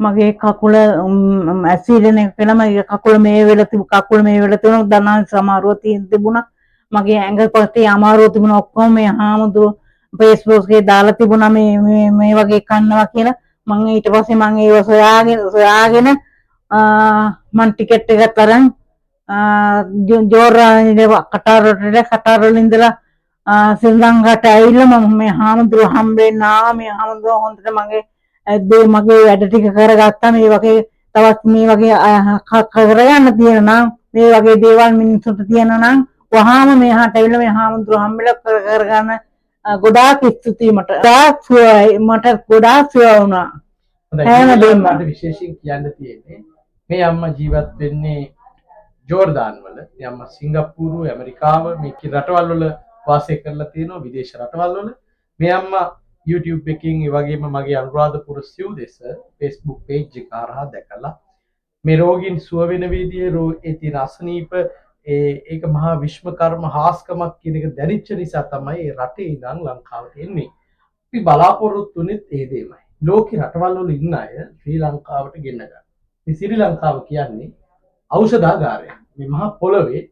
මගේ කකුල ඇසිඩෙන එක වෙන මගේ කකුල මේ වෙලා තිබුණා දන්නා සමහරව තිබුණා මගේ ඇඟ පොත්තේ අමාරුව තිබුණා ඔක්කොම මේ හාමුදුරු Facebook එකේ දාලා තිබුණා මේ වගේ කන්නවා කියලා මම ඊට පස්සේ මම ඒව සොයාගෙන මම ටිකට් එක තරම් ජෝර්ඩානයේ කටාර වල ඉඳලා ශ්‍රී ලංකාවට ඇවිල්ලා මම මේ හාමුදුරු හම්බෙන්න ආවා මේ හාමුදුරු හොඳට මගේ වැඩ ටික කරගත්තා මේ වගේ තවත් මේ වගේ කරගන්න තියෙන නම් මේ වගේ දේවල් මිනිස්සුන්ට තියෙන නම් වහාම මෙහාට ඇවිල්ලා මේ හාමුදුරු හම්බෙලා කරගන්න ගොඩාක් ස්තුතියි මට ගොඩාක් සුව වුණා. හැමදේම මට විශේෂයෙන් කියන්න තියෙන්නේ මේ අම්මා ජීවත් වෙන්නේ ජෝර්දාන් වල. මේ අම්මා සිංගප්පූරු ඇමරිකාව මේ රටවල් වල වාසය කරලා තියෙනවා විදේශ රටවල් වල. මේ අම්මා YouTube එකකින් ඒ වගේම මගේ අනුරාධපුර සිව්දෙස Facebook page එක හරහා දැකලා මේ රෝගීන් සුව වෙන විදිහේ ඒ තියෙන අසනීප ඒක මහා විශ්වකර්ම හාස්කමක් කියන එක දැනෙච්ච නිසා තමයි මේ රටේ ඉඳන් ලංකාවට එන්නේ. අපි බලාපොරොත්තු වෙන්නේ ඒ දෙයමයි. ලෝකේ රටවල් වල ඉන්න අය ශ්‍රී ලංකාවට ගෙන්න ගන්න. මේ ශ්‍රී ලංකාව කියන්නේ ඖෂධාගාරයක්. මේ මහා පොළවේ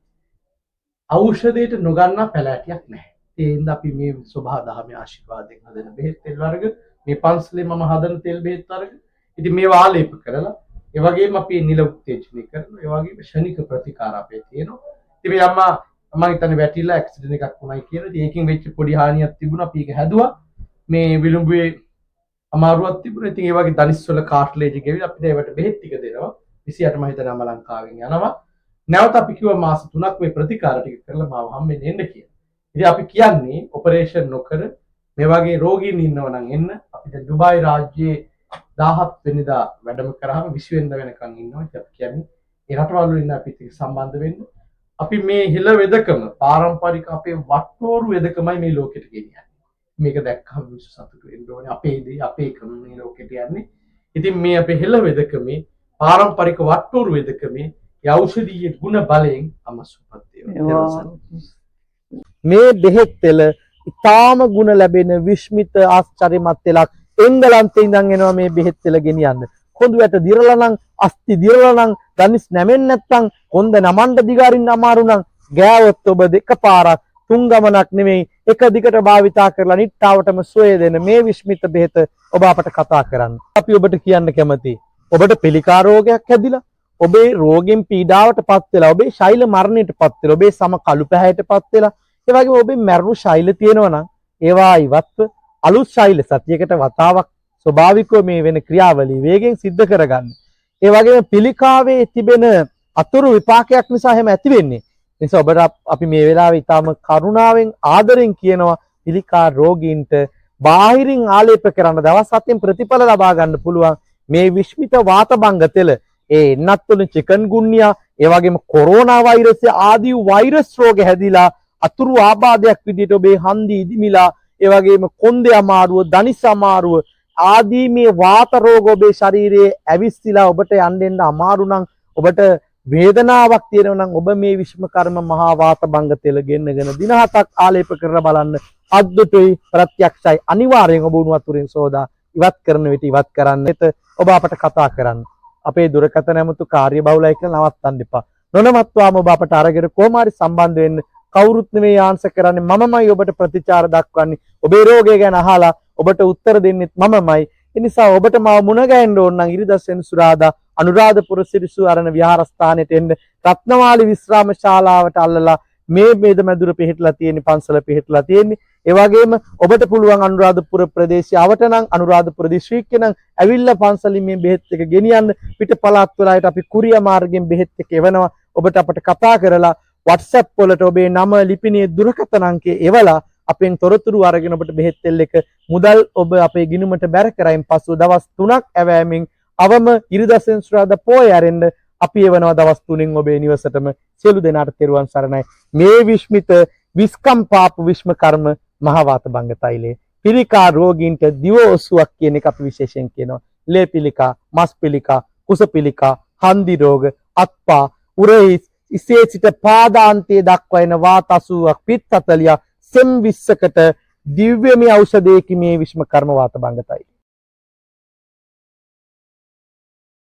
ඖෂධයට නොගන්නා පැලෑටියක් නැහැ. ඒ හින්දා අපි මේ සබහා දහමේ ආශිර්වාදයෙන් හදන බෙහෙත් තෙල් වර්ග මේ පන්සලේ මම හදන තෙල් බෙහෙත් වර්ග ඉතින් මේවා ආලේප කරලා ඒ වගේම අපි නිල උත්තේජනය කරනවා. ඒ වගේම ශනික ප්‍රතිකාර අපේ තියෙනවා. ඉතින් මේ අම්මා මම හිතන්නේ වැටිලා ඇක්සිඩන්ට් එකක් වුණයි කියලා. ඉතින් ඒකෙන් වෙච්ච පොඩි හානියක් තිබුණා. අපි ඒක හැදුවා. මේ විලුඹුවේ අමාරුවක් තිබුණා. ඉතින් ඒ වගේ දනිස් වල කාට්ලේජ් එක ගෙවිලා අපිට ඒවට බෙහෙත් ටික දෙනවා. 28 මම හිතන්නේ අම ලංකාවෙන් යනවා. නැවත අපි කිව්වා මාස 3ක් මේ ප්‍රතිකාර ටික කරලා මාව හම්බෙන්න එන්න කියලා. ඉතින් අපි කියන්නේ ඔපරේෂන් නොකර මේ වගේ රෝගීන් ඉන්නව නම් එන්න. අපි දැන් දුබායි රාජ්‍යයේ 17 වෙනිදා වැඩම කරාම 20 වෙනිදා වෙනකන් ඉන්නවා. ඉතින් අපි කියන්නේ ඒ රටවල් වල ඉන්න අපිත් එක්ක සම්බන්ධ වෙන්න. අපි මේ හිල වෙදකම පාරම්පරික අපේ වට්ටෝරු වෙදකමයි මේ ලෝකෙට ගෙනියන්නේ. මේක දැක්කම මිනිස්සු සතුටු වෙන්න ඕනේ. අපේ දේ අපේ ක්‍රම මේ ලෝකෙට යන්නේ. ඉතින් මේ අපේ හිල වෙදකමේ පාරම්පරික වට්ටෝරු වෙදකමේ ඖෂධීය ගුණ බලයෙන් අමසුපත් වේවා. මේ බෙහෙත් තෙල ඉතාම ගුණ ලැබෙන විශ්මිත ආශ්චර්යමත් තෙලක් එංගලන්තේ ඉඳන් එනවා මේ බෙහෙත් තෙල ගෙනියන්න. කොඳු වැට දිරලා නම් අස්ති දිරලා නම් දනිස් නැමෙන්නේ නැත්නම් කොන්ද නමන්න දිගාරින්න අමාරු නම් ගෑවොත් ඔබ දෙකපාරක් තුන් ගමනක් නෙමෙයි එක දිගට භාවිතා කරලා නිට්ටාවටම සුවය දෙන මේ විශ්මිත බෙහෙත ඔබ අපට කතා කරන්න. අපි ඔබට කියන්න කැමතියි. ඔබට පිළිකා රෝගයක් හැදිලා ඔබේ රෝගෙන් පීඩාවටපත් වෙලා ඔබේ ශෛල මරණයටපත් වෙලා ඔබේ සම කළු පැහැයටපත් වෙලා ඒ වගේම ඔබේ මරණු ශෛල තියෙනවා නම් ඒවා ඉවත්ව අලුත් ශෛල සතියකට වතාවක් ස්වභාවිකව මේ වෙන ක්‍රියාවලිය වේගෙන් සිද්ධ කරගන්න. ඒ වගේම පිළිකාවේ තිබෙන අතුරු විපාකයක් නිසා හැම ඇති වෙන්නේ. ඒ නිසා ඔබට අපි මේ වෙලාවේ ඊටම කරුණාවෙන් ආදරෙන් කියනවා පිළිකා රෝගීන්ට බාහිරින් ආලේප කරන දවස් 7න් ප්‍රතිඵල ලබා ගන්න පුළුවන් මේ විශ්මිත වාතභංග තෙල ඒ එන්නත් වලින් චිකන්ගුන්නියා ඒ වගේම කොරෝනා වෛරසය ආදී වෛරස් රෝග හැදිලා අතුරු ආබාධයක් විදිහට ඔබේ හන්දි ඉදිමිලා ඒ වගේම කොන්දේ අමාරුව දනිස් අමාරුව ආදී මේ වාත රෝග ඔබේ ශරීරයේ ඇවිස්සලා ඔබට යන්න අමාරු නම් ඔබට වේදනාවක් තියෙනවා නම් ඔබ මේ විශ්මකර්ම මහා වාතභංග තෙල ගෙන්නගෙන දින 7ක් ආලේප කරලා බලන්න අද්දුටුයි ප්‍රත්‍යක්ෂයි අනිවාර්යෙන් ඔබ උණු වතුරෙන් සෝදා ඉවත් කරන විට ඉවත් කරන්න. ඔබ අපට කතා කරන්න. අපේ දුරකථන ඇමතු කාර්යබහුලයි කියලා නවත්තන්න එපා. නොනවත්වාම ඔබ අපට අරගෙන කොහොම හරි සම්බන්ධ වෙන්න. කවුරුත් නෙමෙයි ආන්සර් කරන්නේ මමමයි ඔබට ප්‍රතිචාර දක්වන්නේ. ඔබේ රෝගය ගැන අහලා ඔබට උත්තර දෙන්නෙත් මමමයි. ඒ නිසා ඔබට මාව මුණ ගැහෙන්න ඕන නම් ඉරිදා සෙනසුරාදා අනුරාධපුර සිරිසු අරණ විහාරස්ථානෙට එන්න රත්නමාලි විශ්‍රාම ශාලාවට අල්ලලා මේ මේද මැදුර පිහිටලා තියෙන පන්සල පිහිටලා තියෙන්නේ. ඒ වගේම ඔබට පුළුවන් අනුරාධපුර ප්‍රදේශය අවට නම් අනුරාධපුර දිස්ත්‍රික්කේ නම් ඇවිල්ලා පන්සලින් මේ බෙහෙත් එක ගෙනියන්න. පිට පළාත් වලට අපි කුරියා මාර්ගයෙන් බෙහෙත් එක එවනවා. ඔබට අපට කතා කරලා WhatsApp වලට ඔබේ නම ලිපිණියේ දුරකථන අංකය එවලා අපෙන් තොරතුරු අරගෙන ඔබට බෙහෙත් තෙල් එක මුදල් ඔබ අපේ ගිණුමට බැර කරයින් පසු දවස් 3ක් ඇවෑමෙන් අවම ඉරිදා සෙනසුරාදා පෝය ඇරෙන්න අපි එවනවා දවස් 3න් ඔබේ නිවසටම. සියලු දෙනාට තෙරුවන් සරණයි. මේ විශ්මිත විස්කම්පාප විශ්මකර්ම මහා වාතභංග තෛලය පිළිකා රෝගීන්ට දිව ඔසුවක් කියන එක අපි විශේෂයෙන් කියනවා. ලේ පිළිකා, මස් පිළිකා, කුස පිළිකා, හන්දි රෝග, අත්පා, උරහිස් ඉසේ සිට පාදාන්තයේ දක්වා එන වාත 80ක් පිත් 40ක් සෙම් 20කට දිව්‍යමය ඖෂධයකින් මේ විශ්මකර්ම වාතභංග තෛලය